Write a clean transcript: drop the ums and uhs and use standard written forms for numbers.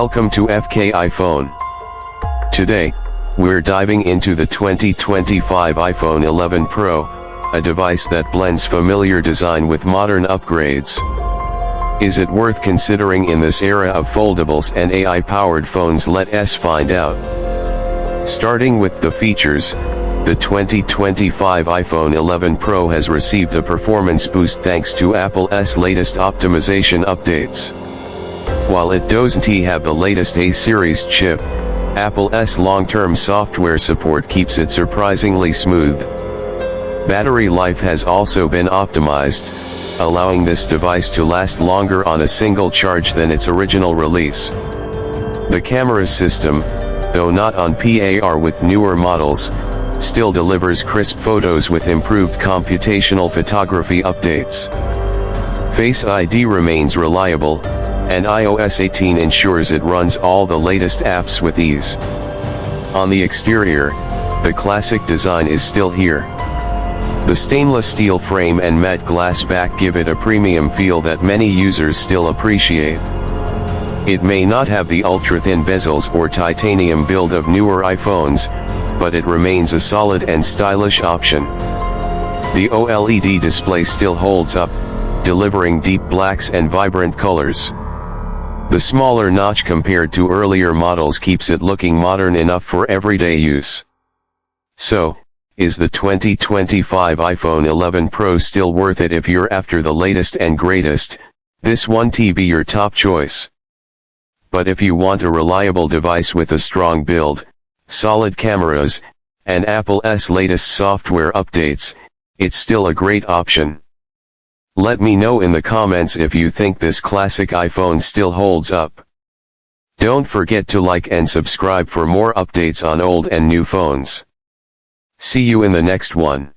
Welcome to FK iPhone. Today, we're diving into the 2025 iPhone 11 Pro, a device that blends familiar design with modern upgrades. Is it worth considering in this era of foldables and AI-powered phones? Let us find out. Starting with the features, the 2025 iPhone 11 Pro has received a performance boost thanks to Apple's latest optimization updates. While it doesn't have the latest A-series chip, Apple's long-term software support keeps it surprisingly smooth. Battery life has also been optimized, allowing this device to last longer on a single charge than its original release. The camera system, though not on par with newer models, still delivers crisp photos with improved computational photography updates. Face ID remains reliable, and iOS 18 ensures it runs all the latest apps with ease. On the exterior, the classic design is still here. The stainless steel frame and matte glass back give it a premium feel that many users still appreciate. It may not have the ultra-thin bezels or titanium build of newer iPhones, but it remains a solid and stylish option. The OLED display still holds up, delivering deep blacks and vibrant colors. The smaller notch compared to earlier models keeps it looking modern enough for everyday use. So, is the 2025 iPhone 11 Pro still worth it? If you're after the latest and greatest, this one be your top choice. But if you want a reliable device with a strong build, solid cameras, and Apple's latest software updates, it's still a great option. Let me know in the comments if you think this classic iPhone still holds up. Don't forget to like and subscribe for more updates on old and new phones. See you in the next one.